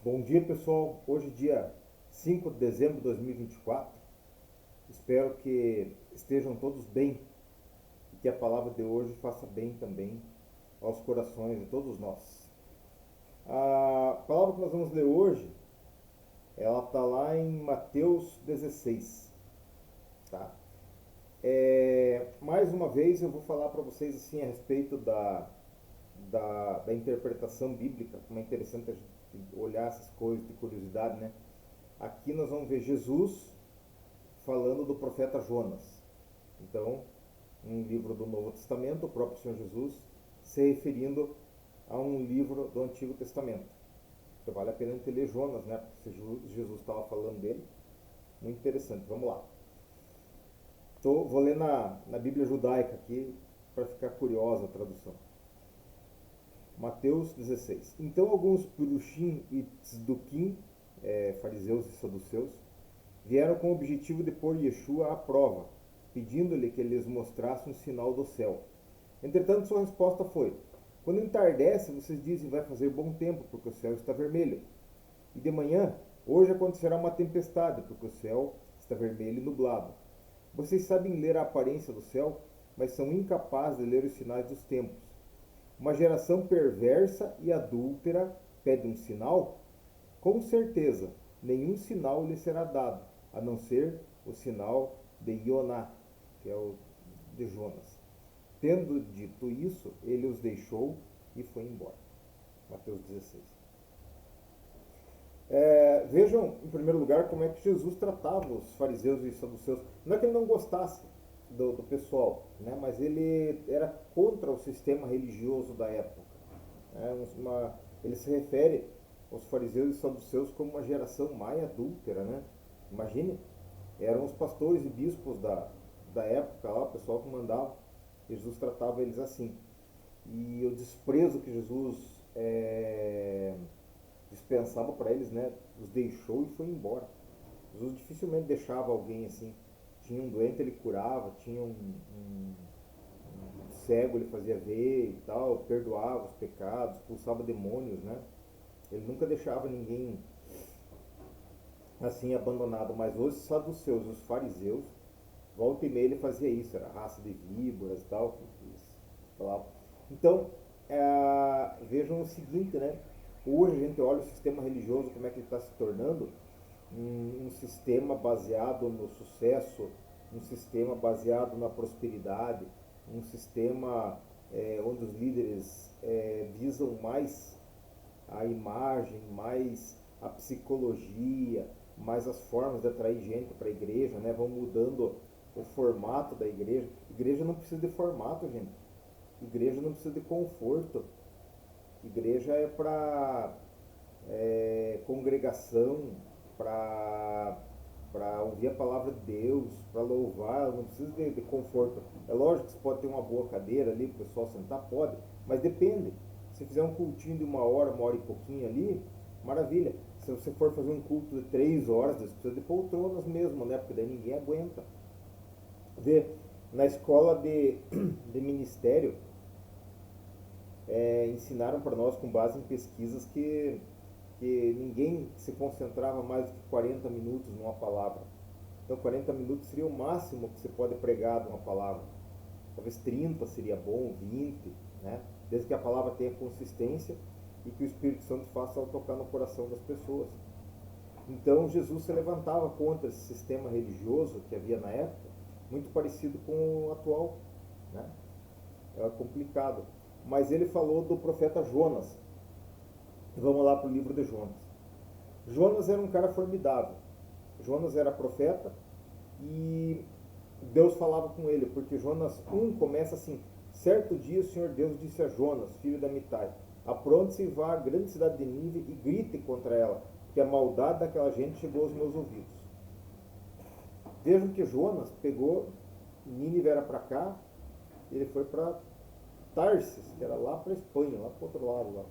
Bom dia, pessoal. Hoje, dia 5 de dezembro de 2024. Espero que estejam todos bem e que a palavra de hoje faça bem também aos corações de todos nós. A palavra que nós vamos ler hoje, ela está lá em Mateus 16, tá? Mais uma vez eu vou falar para vocês assim a respeito da interpretação bíblica, como é interessante a gente olhar essas coisas de curiosidade, né? Aqui nós vamos ver Jesus falando do profeta Jonas. Então, um livro do Novo Testamento, o próprio Senhor Jesus se referindo a um livro do Antigo Testamento. Então vale a pena a gente ler Jonas, né? Porque Jesus estava falando dele. Muito interessante. Vamos lá. Vou ler na Bíblia judaica aqui para ficar curiosa a tradução. Mateus 16. Então alguns Purushim e Tzdukim, fariseus e saduceus, vieram com o objetivo de pôr Yeshua à prova, pedindo-lhe que ele lhes mostrasse um sinal do céu. Entretanto, sua resposta foi: quando entardece, vocês dizem vai fazer bom tempo, porque o céu está vermelho. E de manhã, hoje acontecerá uma tempestade, porque o céu está vermelho e nublado. Vocês sabem ler a aparência do céu, mas são incapazes de ler os sinais dos tempos. Uma geração perversa e adúltera pede um sinal? Com certeza, nenhum sinal lhe será dado, a não ser o sinal de Ioná, que é o de Jonas. Tendo dito isso, ele os deixou e foi embora. Mateus 16. Vejam, em primeiro lugar, como é que Jesus tratava os fariseus e saduceus. Não é que ele não gostasse do pessoal, né? Mas ele era contra o sistema religioso da época. Ele se refere aos fariseus e saduceus como uma geração mais adúltera, né? Imagine, eram os pastores e bispos da época lá, o pessoal que mandava. Jesus tratava eles assim. E o desprezo que Jesus dispensava para eles, né? Os deixou e foi embora. Jesus dificilmente deixava alguém assim. Tinha um doente, ele curava, tinha um cego, ele fazia ver e tal, perdoava os pecados, expulsava demônios, né? Ele nunca deixava ninguém assim abandonado. Mas os saduceus, os fariseus, volta e meia ele fazia isso, era raça de víboras e tal, que eles falavam. Então, vejam o seguinte, né? Hoje a gente olha o sistema religioso, como é que ele está se tornando um sistema baseado no sucesso, um sistema baseado na prosperidade, um sistema onde os líderes visam mais a imagem, mais a psicologia, mais as formas de atrair gente para a igreja, né? Vão mudando o formato da igreja. Igreja não precisa de formato, gente. Igreja não precisa de conforto. Igreja é para congregação, para ouvir a palavra de Deus, para louvar, não precisa de conforto. É lógico que você pode ter uma boa cadeira ali para o pessoal sentar, pode, mas depende. Se fizer um cultinho de uma hora e pouquinho ali, maravilha. Se você for fazer um culto de 3 horas, você precisa de poltronas mesmo, né? Porque daí ninguém aguenta. Vê, na escola de ministério, ensinaram para nós com base em pesquisas que ninguém se concentrava mais do que 40 minutos numa palavra. Então 40 minutos seria o máximo que você pode pregar de uma palavra. Talvez 30 seria bom, 20, né? Desde que a palavra tenha consistência e que o Espírito Santo faça ao tocar no coração das pessoas. Então Jesus se levantava contra esse sistema religioso que havia na época, muito parecido com o atual, né? É complicado. Mas ele falou do profeta Jonas. Vamos lá para o livro de Jonas. Jonas era um cara formidável. Jonas era profeta e Deus falava com ele, porque Jonas 1 começa assim: certo dia o Senhor Deus disse a Jonas, filho da Amitai, apronte-se e vá à grande cidade de Nínive e grite contra ela, porque a maldade daquela gente chegou aos meus ouvidos. Vejam que Jonas pegou, Nínive era para cá, ele foi para Tarsis, que era lá para a Espanha, lá para o outro lado, lá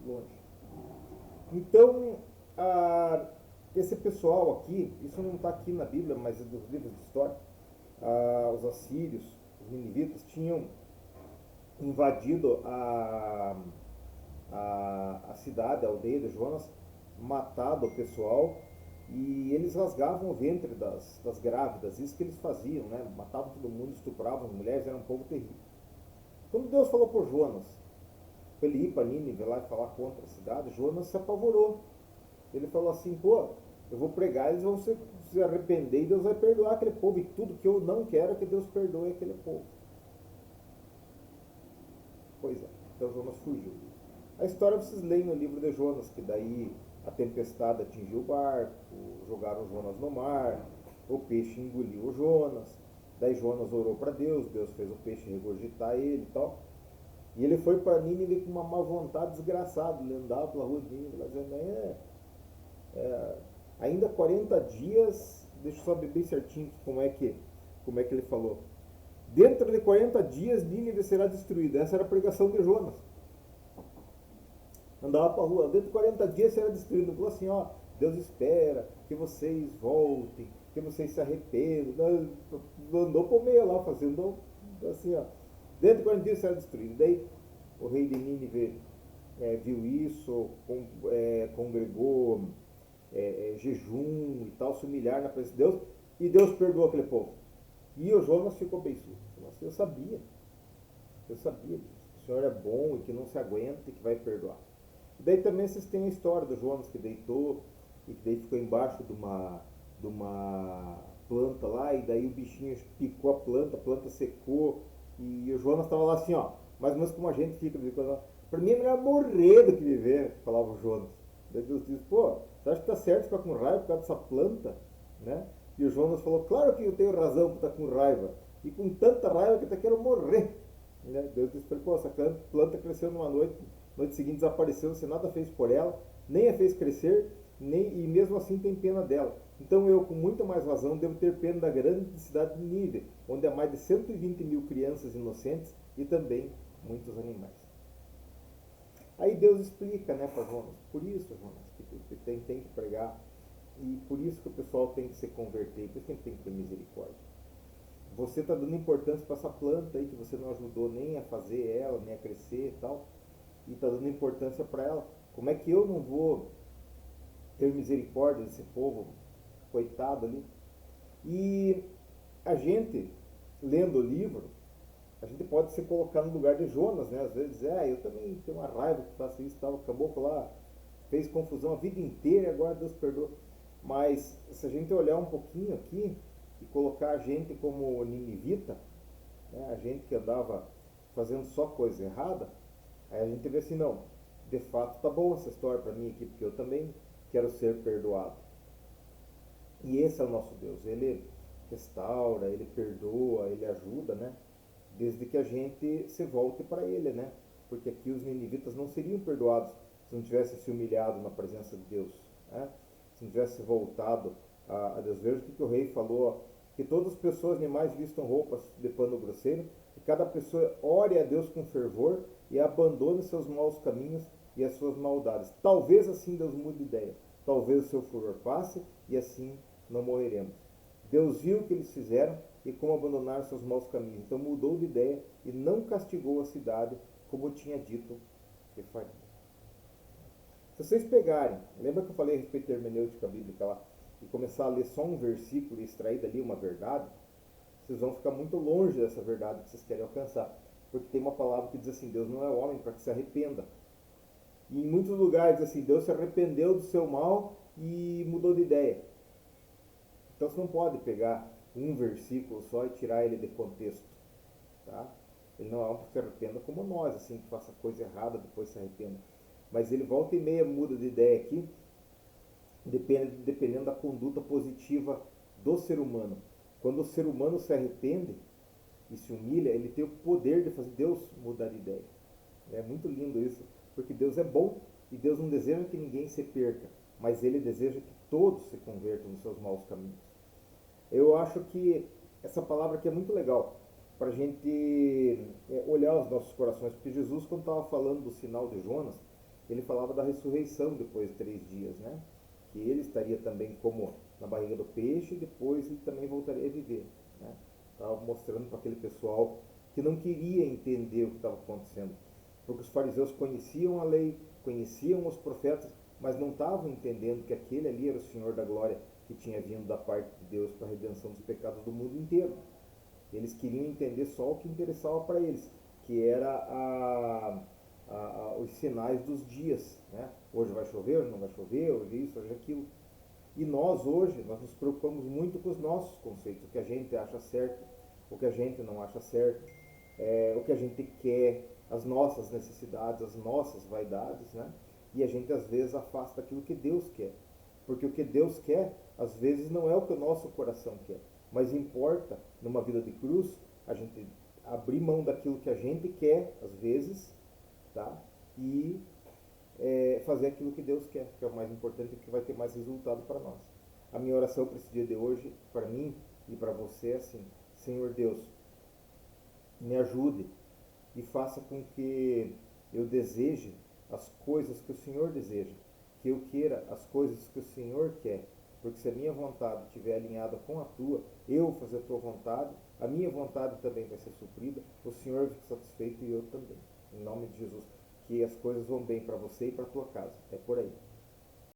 longe. Então, esse pessoal aqui, isso não está aqui na Bíblia, mas é dos livros de história, os assírios, os ninivitas, tinham invadido a cidade, a aldeia de Jonas, matado o pessoal e eles rasgavam o ventre das grávidas, isso que eles faziam, né? Matavam todo mundo, estupravam as mulheres, era um povo terrível. Quando Deus falou por Jonas, para ele ir para Nínive lá e falar contra a cidade, Jonas se apavorou. Ele falou assim, pô, eu vou pregar, eles vão se arrepender e Deus vai perdoar aquele povo, e tudo que eu não quero é que Deus perdoe aquele povo. Pois é, então Jonas fugiu. A história vocês leem no livro de Jonas, que daí a tempestade atingiu o barco, jogaram Jonas no mar, o peixe engoliu o Jonas, daí Jonas orou para Deus, Deus fez o peixe regurgitar ele e tal. E ele foi para Nínive com uma má vontade desgraçada, ele andava pela rua de Nínive, dizendo, ainda 40 dias, deixa eu só ver bem certinho como é que ele falou. Dentro de 40 dias, Nínive será destruída. Essa era a pregação de Jonas. Andava para a rua, dentro de 40 dias será destruído. Ele falou assim, ó, Deus espera que vocês voltem, que vocês se arrependam. Andou por meio lá, fazendo assim, ó. Dentro de 40 dias será destruído. Daí o rei de Nínive viu isso, congregou jejum e tal, se humilhar na presença de Deus, e Deus perdoou aquele povo. E o Jonas ficou bem surdo. Nossa, eu sabia disso. O Senhor é bom e que não se aguenta e que vai perdoar. E daí também vocês têm a história do Jonas que deitou e que daí ficou embaixo de uma planta lá, e daí o bichinho picou a planta secou, e o Jonas estava lá assim, ó, mais ou menos como a gente fica, para mim é melhor morrer do que viver, falava o Jonas. Daí Deus diz, pô, você acha que tá certo ficar com raiva por causa dessa planta? Né? E o Jonas falou, claro que eu tenho razão por estar com raiva, e com tanta raiva que até quero morrer. Né? Deus disse para ele, pô, essa planta cresceu numa noite, noite seguinte desapareceu, você nada fez por ela, nem a fez crescer, e mesmo assim tem pena dela. Então eu, com muita mais razão, devo ter pena da grande cidade de Nínive, onde há mais de 120 mil crianças inocentes e também muitos animais. Aí Deus explica, né, para Jonas, por isso, Jonas, que tem que pregar, e por isso que o pessoal tem que se converter, por isso que a gente tem que ter misericórdia. Você está dando importância para essa planta aí, que você não ajudou nem a fazer ela, nem a crescer e tal, e está dando importância para ela. Como é que eu não vou ter misericórdia desse povo, coitado ali? E a gente, lendo o livro, a gente pode se colocar no lugar de Jonas, né? Às vezes, eu também tenho uma raiva que faço isso, tal, acabou por lá, fez confusão a vida inteira e agora Deus perdoa. Mas se a gente olhar um pouquinho aqui e colocar a gente como ninivita, né? A gente que andava fazendo só coisa errada, aí a gente vê assim, não, de fato tá bom essa história para mim aqui, porque eu também quero ser perdoado. E esse é o nosso Deus, ele restaura, ele perdoa, ele ajuda, né? Desde que a gente se volte para ele, né? Porque aqui os ninivitas não seriam perdoados se não tivessem se humilhado na presença de Deus, né? Se não tivesse voltado a Deus. Veja o que o rei falou, que todas as pessoas animais vistam roupas de pano grosseiro, que cada pessoa ore a Deus com fervor e abandone seus maus caminhos e as suas maldades. Talvez assim Deus mude de ideia, talvez o seu furor passe e assim não morreremos. Deus viu o que eles fizeram e como abandonaram seus maus caminhos. Então mudou de ideia e não castigou a cidade como tinha dito que faria. Se vocês pegarem, lembra que eu falei a respeito da hermenêutica bíblica lá, e começar a ler só um versículo e extrair dali uma verdade, vocês vão ficar muito longe dessa verdade que vocês querem alcançar. Porque tem uma palavra que diz assim, Deus não é homem para que se arrependa. E em muitos lugares diz assim, Deus se arrependeu do seu mal e mudou de ideia. Então você não pode pegar um versículo só e tirar ele de contexto. Tá? Ele não é homem para que se arrependa como nós, assim, que faça coisa errada depois se arrependa. Mas ele volta e meia muda de ideia aqui, dependendo da conduta positiva do ser humano. Quando o ser humano se arrepende e se humilha, ele tem o poder de fazer Deus mudar de ideia. É muito lindo isso, porque Deus é bom e Deus não deseja que ninguém se perca, mas Ele deseja que todos se convertam nos seus maus caminhos. Eu acho que essa palavra aqui é muito legal para a gente olhar os nossos corações, porque Jesus, quando estava falando do sinal de Jonas, ele falava da ressurreição depois de 3 dias, né? Que ele estaria também como na barriga do peixe e depois ele também voltaria a viver, né? Estava mostrando para aquele pessoal que não queria entender o que estava acontecendo, porque os fariseus conheciam a lei, conheciam os profetas, mas não estavam entendendo que aquele ali era o Senhor da glória que tinha vindo da parte de Deus para a redenção dos pecados do mundo inteiro. Eles queriam entender só o que interessava para eles, que era os sinais dos dias, né? Hoje vai chover, hoje não vai chover, hoje isso, hoje aquilo. E nós hoje, nós nos preocupamos muito com os nossos conceitos, o que a gente acha certo, o que a gente não acha certo, o que a gente quer, as nossas necessidades, as nossas vaidades, né? E a gente às vezes afasta aquilo que Deus quer. Porque o que Deus quer, às vezes não é o que o nosso coração quer. Mas importa, numa vida de cruz, a gente abrir mão daquilo que a gente quer, às vezes, tá? E fazer aquilo que Deus quer, que é o mais importante e que vai ter mais resultado para nós. A minha oração para esse dia de hoje, para mim e para você, é assim: Senhor Deus, me ajude e faça com que eu deseje as coisas que o Senhor deseja, que eu queira as coisas que o Senhor quer, porque se a minha vontade estiver alinhada com a tua, eu vou fazer a tua vontade, a minha vontade também vai ser suprida, o Senhor fica satisfeito e eu também. Em nome de Jesus, que as coisas vão bem para você e para a tua casa. É por aí.